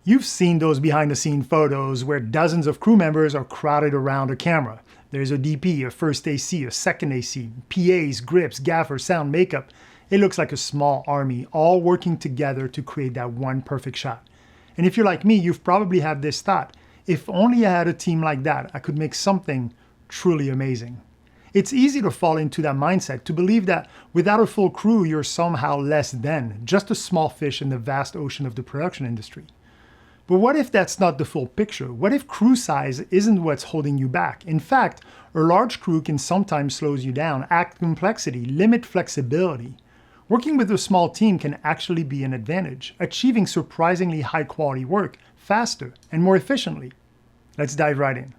You've seen those behind-the-scene photos where dozens of crew members are crowded around a camera. There's a DP, a first AC, a second AC, PAs, grips, gaffers, sound, makeup. It looks like a small army, all working together to create that one perfect shot. And if you're like me, you've probably had this thought, if only I had a team like that, I could make something truly amazing. It's easy to fall into that mindset, to believe that without a full crew, you're somehow less than, just a small fish in the vast ocean of the production industry. But what if that's not the full picture? What if crew size isn't what's holding you back? In fact, a large crew can sometimes slow you down, add complexity, limit flexibility. Working with a small team can actually be an advantage, achieving surprisingly high quality work faster and more efficiently. Let's dive right in.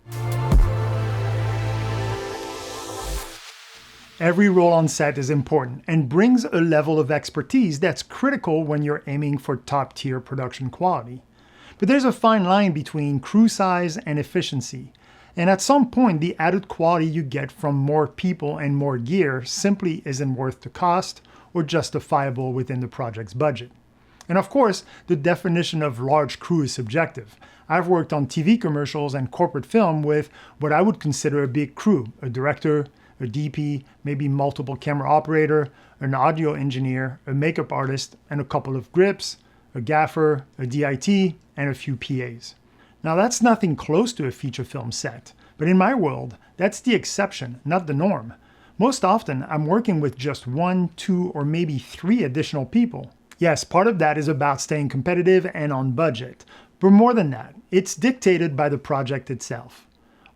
Every role on set is important and brings a level of expertise that's critical when you're aiming for top-tier production quality. But there's a fine line between crew size and efficiency. And at some point, the added quality you get from more people and more gear simply isn't worth the cost or justifiable within the project's budget. And of course, the definition of large crew is subjective. I've worked on TV commercials and corporate film with what I would consider a big crew, a director, a DP, maybe multiple camera operator, an audio engineer, a makeup artist, and a couple of grips, a gaffer, a DIT, and a few PAs. Now that's nothing close to a feature film set, but in my world, that's the exception, not the norm. Most often, I'm working with just 1, 2, or maybe 3 additional people. Yes, part of that is about staying competitive and on budget, but more than that, it's dictated by the project itself.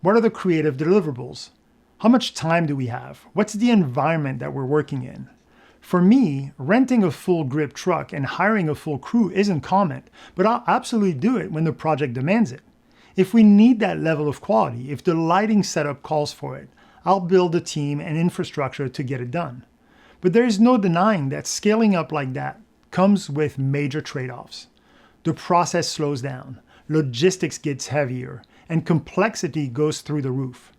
What are the creative deliverables? How much time do we have? What's the environment that we're working in? For me, renting a full grip truck and hiring a full crew isn't common, but I'll absolutely do it when the project demands it. If we need that level of quality, if the lighting setup calls for it, I'll build a team and infrastructure to get it done. But there is no denying that scaling up like that comes with major trade-offs. The process slows down, logistics gets heavier, and complexity goes through the roof.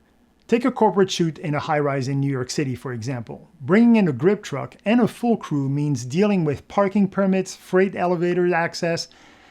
Take a corporate shoot in a high-rise in New York City, for example. Bringing in a grip truck and a full crew means dealing with parking permits, freight elevator access,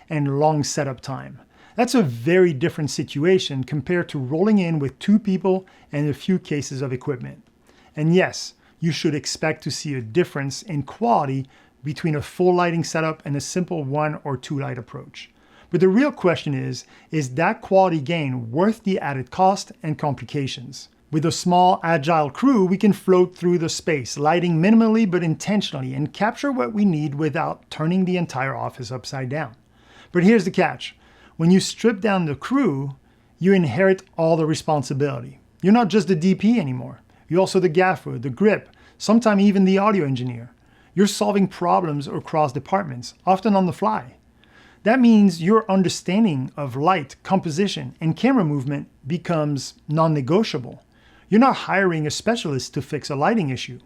and long setup time. That's a very different situation compared to rolling in with 2 people and a few cases of equipment. And yes, you should expect to see a difference in quality between a full lighting setup and a simple 1 or 2 light approach. But the real question is that quality gain worth the added cost and complications? With a small, agile crew, we can float through the space, lighting minimally but intentionally, and capture what we need without turning the entire office upside down. But here's the catch. When you strip down the crew, you inherit all the responsibility. You're not just the DP anymore. You're also the gaffer, the grip, sometimes even the audio engineer. You're solving problems across departments, often on the fly. That means your understanding of light, composition, and camera movement becomes non-negotiable. You're not hiring a specialist to fix a lighting issue.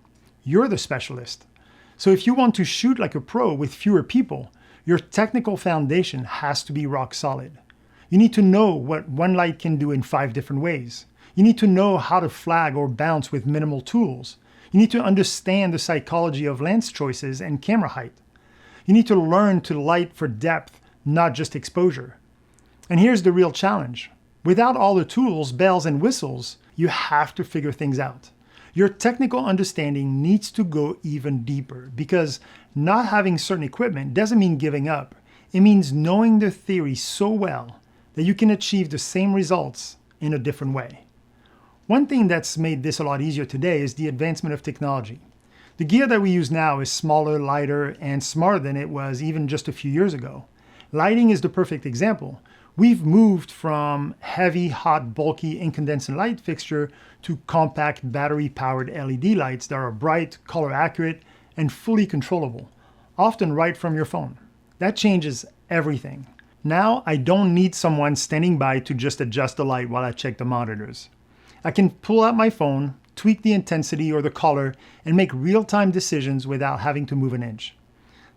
You're the specialist. So if you want to shoot like a pro with fewer people, your technical foundation has to be rock solid. You need to know what one light can do in 5 different ways. You need to know how to flag or bounce with minimal tools. You need to understand the psychology of lens choices and camera height. You need to learn to light for depth, not just exposure. And here's the real challenge. Without all the tools, bells, and whistles, you have to figure things out. Your technical understanding needs to go even deeper, because not having certain equipment doesn't mean giving up. It means knowing the theory so well that you can achieve the same results in a different way. One thing that's made this a lot easier today is the advancement of technology. The gear that we use now is smaller, lighter, and smarter than it was even just a few years ago. Lighting is the perfect example. We've moved from heavy, hot, bulky incandescent light fixture to compact battery-powered LED lights that are bright, color accurate, and fully controllable, often right from your phone. That changes everything. Now I don't need someone standing by to just adjust the light while I check the monitors. I can pull out my phone, tweak the intensity or the color, and make real-time decisions without having to move an inch.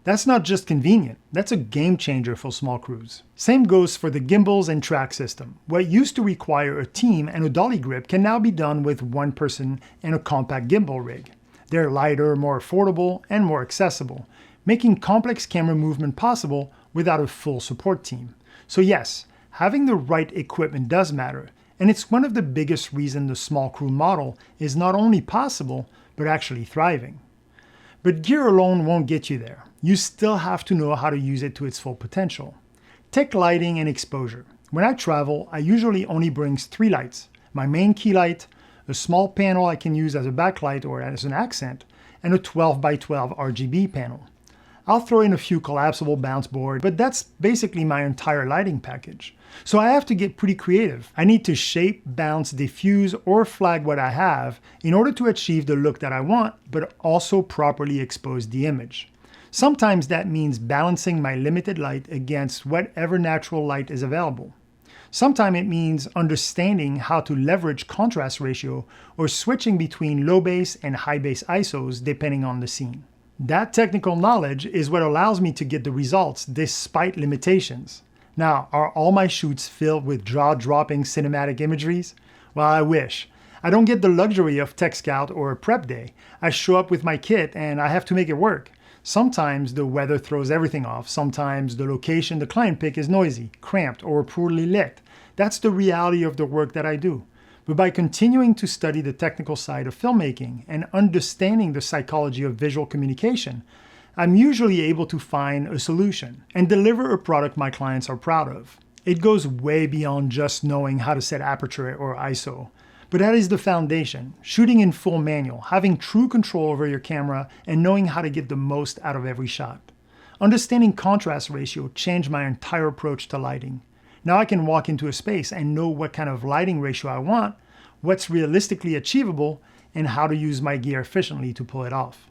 That's not just convenient, that's a game changer for small crews. Same goes for the gimbals and track system. What used to require a team and a dolly grip can now be done with one person and a compact gimbal rig. They're lighter, more affordable, and more accessible, making complex camera movement possible without a full support team. So yes, having the right equipment does matter, and it's one of the biggest reasons the small crew model is not only possible, but actually thriving. But gear alone won't get you there. You still have to know how to use it to its full potential. Take lighting and exposure. When I travel, I usually only bring 3 lights: my main key light, a small panel I can use as a backlight or as an accent, and a 12 by 12 RGB panel. I'll throw in a few collapsible bounce boards, but that's basically my entire lighting package. So I have to get pretty creative. I need to shape, bounce, diffuse, or flag what I have in order to achieve the look that I want, but also properly expose the image. Sometimes that means balancing my limited light against whatever natural light is available. Sometimes it means understanding how to leverage contrast ratio or switching between low base and high base ISOs depending on the scene. That technical knowledge is what allows me to get the results despite limitations. Now, are all my shoots filled with jaw-dropping cinematic imageries? Well, I wish. I don't get the luxury of Tech Scout or a prep day. I show up with my kit and I have to make it work. Sometimes the weather throws everything off. Sometimes the location the client pick is noisy, cramped, or poorly lit. That's the reality of the work that I do. But by continuing to study the technical side of filmmaking and understanding the psychology of visual communication, I'm usually able to find a solution and deliver a product my clients are proud of. It goes way beyond just knowing how to set aperture or ISO. But that is the foundation: shooting in full manual, having true control over your camera, and knowing how to get the most out of every shot. Understanding contrast ratio changed my entire approach to lighting. Now I can walk into a space and know what kind of lighting ratio I want, what's realistically achievable, and how to use my gear efficiently to pull it off.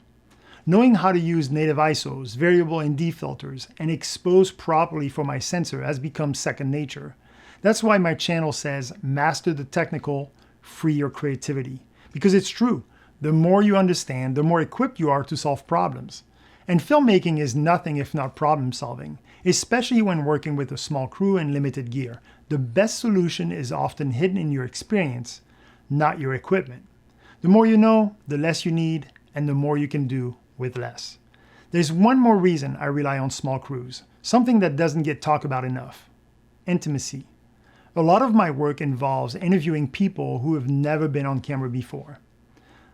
Knowing how to use native ISOs, variable ND filters, and expose properly for my sensor has become second nature. That's why my channel says, master the technical, free your creativity. Because it's true. The more you understand, the more equipped you are to solve problems. And filmmaking is nothing if not problem solving, especially when working with a small crew and limited gear. The best solution is often hidden in your experience, not your equipment. The more you know, the less you need, and the more you can do with less. There's one more reason I rely on small crews, something that doesn't get talked about enough: intimacy. A lot of my work involves interviewing people who have never been on camera before.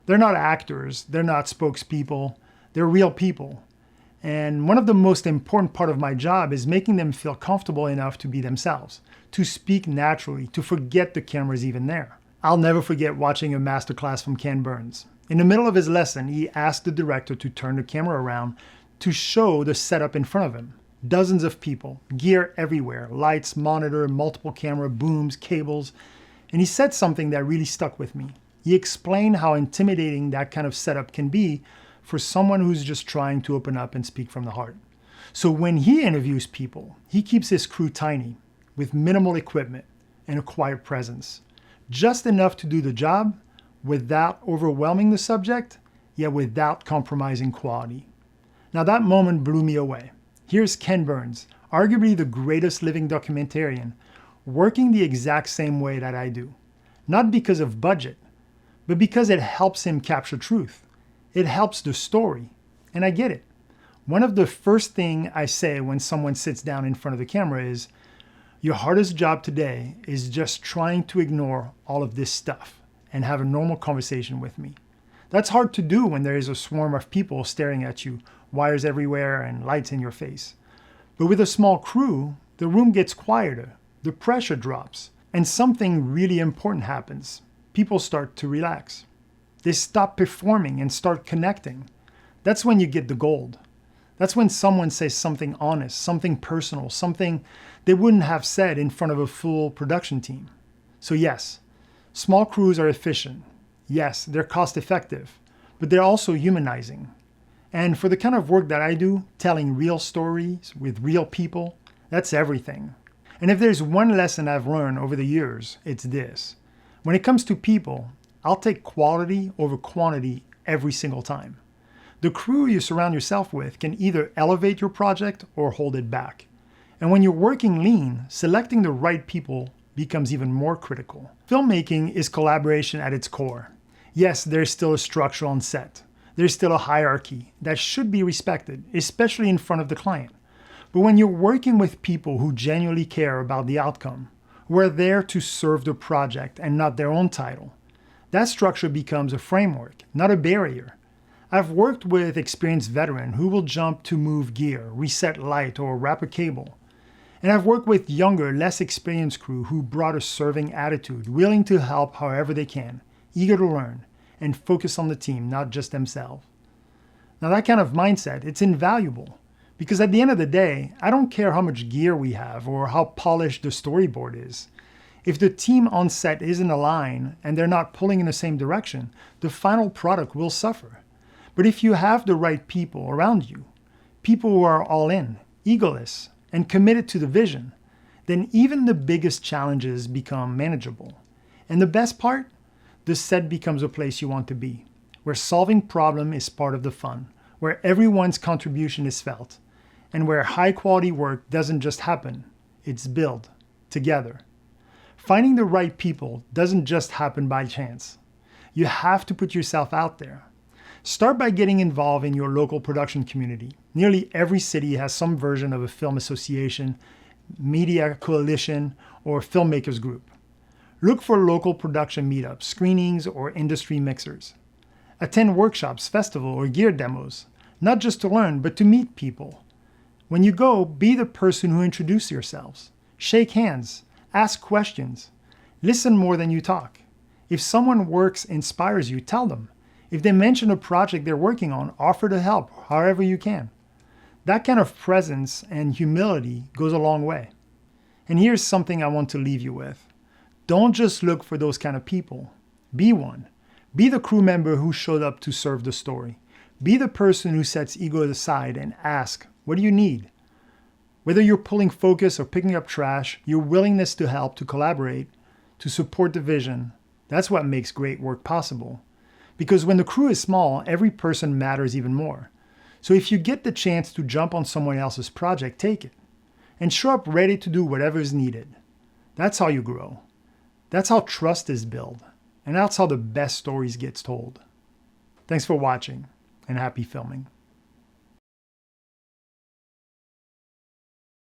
They're not actors, they're not spokespeople, they're real people. And one of the most important part of my job is making them feel comfortable enough to be themselves, to speak naturally, to forget the camera's even there. I'll never forget watching a masterclass from Ken Burns. In the middle of his lesson, he asked the director to turn the camera around to show the setup in front of him. Dozens of people, gear everywhere, lights, monitor, multiple camera, booms, cables. And he said something that really stuck with me. He explained how intimidating that kind of setup can be for someone who's just trying to open up and speak from the heart. So when he interviews people, he keeps his crew tiny, with minimal equipment and a quiet presence. Just enough to do the job without overwhelming the subject, yet without compromising quality. Now that moment blew me away. Here's Ken Burns, arguably the greatest living documentarian, working the exact same way that I do. Not because of budget, but because it helps him capture truth. It helps the story, and I get it. One of the first things I say when someone sits down in front of the camera is, your hardest job today is just trying to ignore all of this stuff and have a normal conversation with me. That's hard to do when there is a swarm of people staring at you, wires everywhere and lights in your face. But with a small crew, the room gets quieter, the pressure drops, and something really important happens. People start to relax. They stop performing and start connecting. That's when you get the gold. That's when someone says something honest, something personal, something they wouldn't have said in front of a full production team. So yes, small crews are efficient. Yes, they're cost effective, but they're also humanizing. And for the kind of work that I do, telling real stories with real people, that's everything. And if there's one lesson I've learned over the years, it's this. When it comes to people, I'll take quality over quantity every single time. The crew you surround yourself with can either elevate your project or hold it back. And when you're working lean, selecting the right people becomes even more critical. Filmmaking is collaboration at its core. Yes, there's still a structure on set. There's still a hierarchy that should be respected, especially in front of the client. But when you're working with people who genuinely care about the outcome, who are there to serve the project and not their own title, that structure becomes a framework, not a barrier. I've worked with experienced veterans who will jump to move gear, reset light, or wrap a cable. And I've worked with younger, less experienced crew who brought a serving attitude, willing to help however they can, eager to learn, and focus on the team, not just themselves. Now that kind of mindset, it's invaluable. Because at the end of the day, I don't care how much gear we have or how polished the storyboard is. If the team on set isn't aligned and they're not pulling in the same direction, the final product will suffer. But if you have the right people around you, people who are all in, egoless, and committed to the vision, then even the biggest challenges become manageable. And the best part? The set becomes a place you want to be, where solving problem is part of the fun, where everyone's contribution is felt, and where high-quality work doesn't just happen, it's built together. Finding the right people doesn't just happen by chance. You have to put yourself out there. Start by getting involved in your local production community. Nearly every city has some version of a film association, media coalition, or filmmakers group. Look for local production meetups, screenings, or industry mixers. Attend workshops, festivals, or gear demos, not just to learn, but to meet people. When you go, be the person who introduces yourselves. Shake hands, ask questions, listen more than you talk. If someone's work inspires you, tell them. If they mention a project they're working on, offer to help however you can. That kind of presence and humility goes a long way. And here's something I want to leave you with. Don't just look for those kind of people. Be one. Be the crew member who showed up to serve the story. Be the person who sets ego aside and asks, what do you need? Whether you're pulling focus or picking up trash, your willingness to help, to collaborate, to support the vision, that's what makes great work possible. Because when the crew is small, every person matters even more. So if you get the chance to jump on someone else's project, take it. And show up ready to do whatever is needed. That's how you grow. That's how trust is built. And that's how the best stories get told. Thanks for watching, and happy filming.